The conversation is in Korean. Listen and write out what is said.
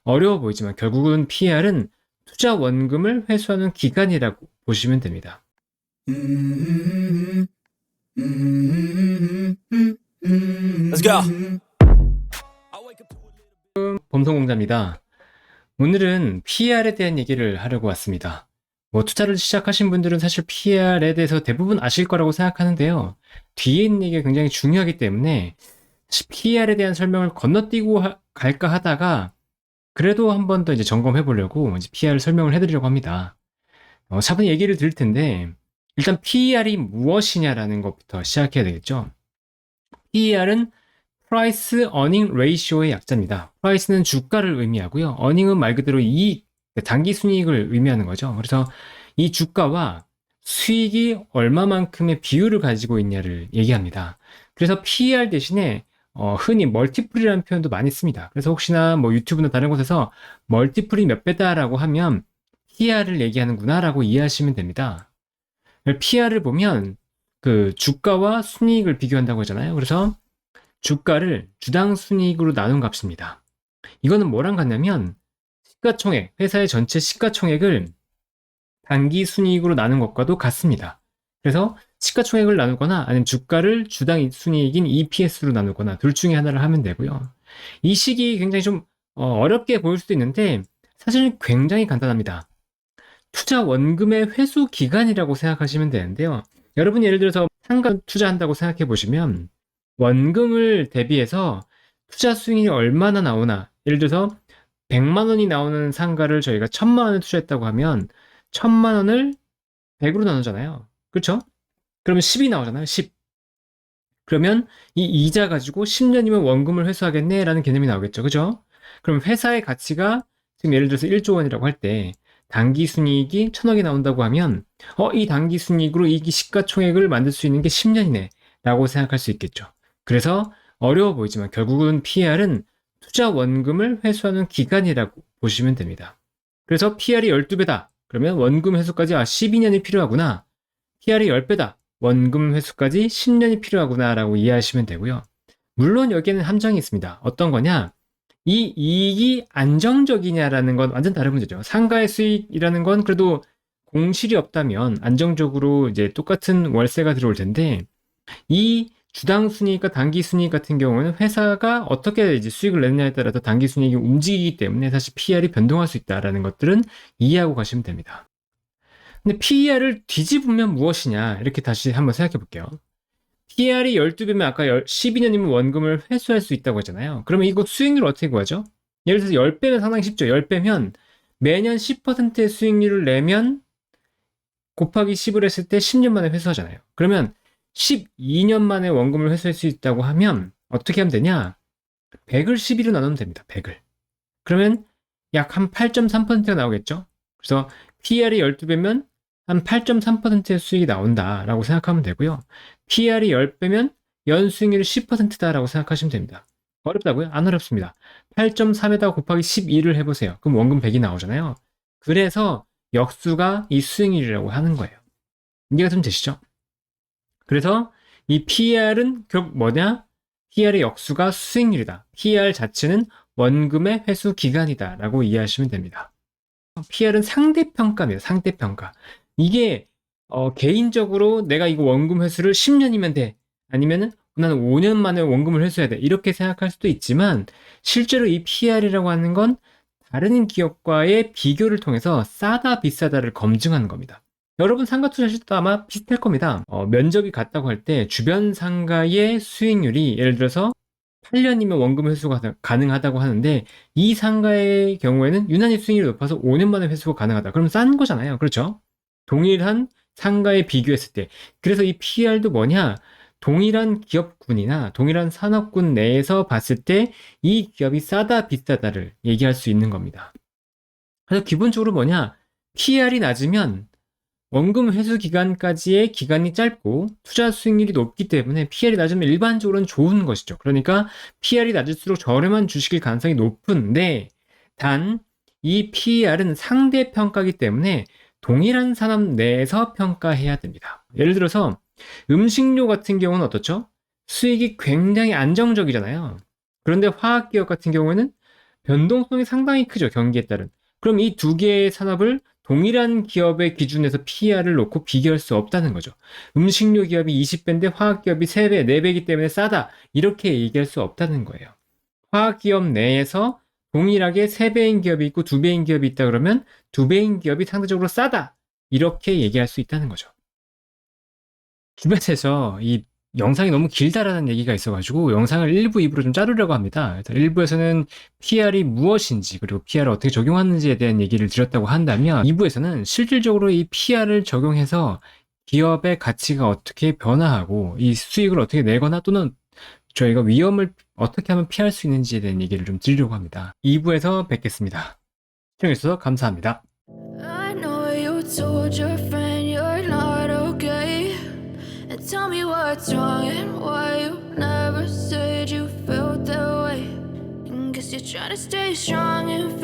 어려워 보이지만 결국은 PER은 투자 원금을 회수하는 기간이라고 보시면 됩니다. Let's go. 범성공자입니다. 오늘은 PER에 대한 얘기를 하려고 왔습니다. 투자를 시작하신 분들은 사실 PER에 대해서 대부분 아실 거라고 생각하는데요. 뒤에 있는 얘기가 굉장히 중요하기 때문에 사실 PER에 대한 설명을 건너뛰고 갈까 하다가 그래도 한 번 더 이제 점검해 보려고 이제 PER을 설명을 해드리려고 합니다. 차분히 얘기를 드릴 텐데 일단 PER이 무엇이냐라는 것부터 시작해야 되겠죠. PER은 Price Earning Ratio의 약자입니다. Price는 주가를 의미하고요. Earning은 말 그대로 이익, 단기 순이익을 의미하는 거죠. 그래서 이 주가와 수익이 얼마만큼의 비율을 가지고 있냐를 얘기합니다. 그래서 PER 대신에 흔히 멀티플이라는 표현도 많이 씁니다. 그래서 혹시나 뭐 유튜브나 다른 곳에서 멀티플이 몇 배다라고 하면 PER을 얘기하는구나 라고 이해하시면 됩니다. PER을 보면 그 주가와 순이익을 비교한다고 하잖아요. 그래서 주가를 주당 순이익으로 나눈 값입니다. 이거는 뭐랑 같냐면 시가총액, 회사의 전체 시가총액을 단기 순이익으로 나눈 것과도 같습니다. 그래서 시가총액을 나누거나 아니면 주가를 주당 순이익인 EPS로 나누거나 둘 중에 하나를 하면 되고요. 이 식이 굉장히 좀 어렵게 보일 수도 있는데 사실 굉장히 간단합니다. 투자 원금의 회수 기간이라고 생각하시면 되는데요. 여러분이 예를 들어서 상가 투자한다고 생각해 보시면 원금을 대비해서 투자 수익이 얼마나 나오나, 예를 들어서 100만 원이 나오는 상가를 저희가 1000만 원을 투자했다고 하면 1000만 원을 100으로 나누잖아요. 그렇죠? 그러면 10이 나오잖아요. 10. 그러면 이 이자 가지고 10년이면 원금을 회수하겠네 라는 개념이 나오겠죠. 그죠? 그럼 회사의 가치가 지금 예를 들어서 1조 원이라고 할 때 단기 순이익이 1000억이 나온다고 하면 이 단기 순이익으로 이 시가총액을 만들 수 있는 게 10년이네 라고 생각할 수 있겠죠. 그래서 어려워 보이지만 결국은 PER은 투자 원금을 회수하는 기간이라고 보시면 됩니다. 그래서 PER이 12배다. 그러면 원금 회수까지 12년이 필요하구나. PER이 10배다. 원금 회수까지 10년이 필요하구나 라고 이해하시면 되고요. 물론 여기에는 함정이 있습니다. 어떤 거냐? 이 이익이 안정적이냐라는 건 완전 다른 문제죠. 상가의 수익이라는 건 그래도 공실이 없다면 안정적으로 이제 똑같은 월세가 들어올 텐데 이 주당 순이익과 단기 순이익 같은 경우는 회사가 어떻게 이제 수익을 내느냐에 따라서 단기 순이익이 움직이기 때문에 사실 PER이 변동할 수 있다라는 것들은 이해하고 가시면 됩니다. 근데 PER을 뒤집으면 무엇이냐 이렇게 다시 한번 생각해 볼게요. PER이 12배면 아까 12년이면 원금을 회수할 수 있다고 했잖아요. 그러면 이거 수익률을 어떻게 구하죠? 예를 들어서 10배면 상당히 쉽죠. 10배면 매년 10%의 수익률을 내면 곱하기 10을 했을 때 10년 만에 회수하잖아요. 그러면 12년 만에 원금을 회수할 수 있다고 하면 어떻게 하면 되냐? 100을 12로 나누면 됩니다. 100을. 그러면 약 한 8.3%가 나오겠죠? 그래서 PER이 12배면 한 8.3%의 수익이 나온다라고 생각하면 되고요. PER이 10배면 연수익률이 10%다라고 생각하시면 됩니다. 어렵다고요? 안 어렵습니다. 8.3에다가 곱하기 12를 해보세요. 그럼 원금 100이 나오잖아요. 그래서 역수가 이 수익률이라고 하는 거예요. 이해가 좀 되시죠? 그래서 이 PER은 결국 뭐냐? PER의 역수가 수익률이다. PER 자체는 원금의 회수 기간이다 라고 이해하시면 됩니다. PER은 상대평가입니다. 상대평가. 이게 개인적으로 내가 이거 원금 회수를 10년이면 돼. 아니면은 나는 5년 만에 원금을 회수해야 돼. 이렇게 생각할 수도 있지만 실제로 이 PER이라고 하는 건 다른 기업과의 비교를 통해서 싸다 비싸다를 검증하는 겁니다. 여러분 상가 투자하실 때도 아마 비슷할 겁니다. 면적이 같다고 할 때 주변 상가의 수익률이 예를 들어서 8년이면 원금 회수가 가능하다고 하는데 이 상가의 경우에는 유난히 수익률이 높아서 5년 만에 회수가 가능하다. 그럼 싼 거잖아요. 그렇죠? 동일한 상가에 비교했을 때. 그래서 이 PER도 뭐냐? 동일한 기업군이나 동일한 산업군 내에서 봤을 때 이 기업이 싸다 비싸다를 얘기할 수 있는 겁니다. 그래서 기본적으로 뭐냐? PER이 낮으면 원금 회수 기간까지의 기간이 짧고 투자 수익률이 높기 때문에 PER이 낮으면 일반적으로는 좋은 것이죠. 그러니까 PER이 낮을수록 저렴한 주식일 가능성이 높은데 단 이 PER은 상대평가이기 때문에 동일한 산업 내에서 평가해야 됩니다. 예를 들어서 음식료 같은 경우는 어떻죠? 수익이 굉장히 안정적이잖아요. 그런데 화학기업 같은 경우에는 변동성이 상당히 크죠, 경기에 따른. 그럼 이 두 개의 산업을 동일한 기업의 기준에서 PER을 놓고 비교할 수 없다는 거죠. 음식료 기업이 20배인데 화학 기업이 3배, 4배이기 때문에 싸다. 이렇게 얘기할 수 없다는 거예요. 화학 기업 내에서 동일하게 3배인 기업이 있고 2배인 기업이 있다 그러면 2배인 기업이 상대적으로 싸다. 이렇게 얘기할 수 있다는 거죠. 주변에서 이 영상이 너무 길다라는 얘기가 있어가지고 영상을 1부, 2부로 좀 자르려고 합니다. 1부에서는 PR이 무엇인지 그리고 PR을 어떻게 적용하는지에 대한 얘기를 드렸다고 한다면 2부에서는 실질적으로 이 PR을 적용해서 기업의 가치가 어떻게 변화하고 이 수익을 어떻게 내거나 또는 저희가 위험을 어떻게 하면 피할 수 있는지에 대한 얘기를 좀 드리려고 합니다. 2부에서 뵙겠습니다. 시청해주셔서 감사합니다. I know you told your friend you're not okay. And tell me what's wrong and why you never said you felt that way. And guess you're trying to stay strong and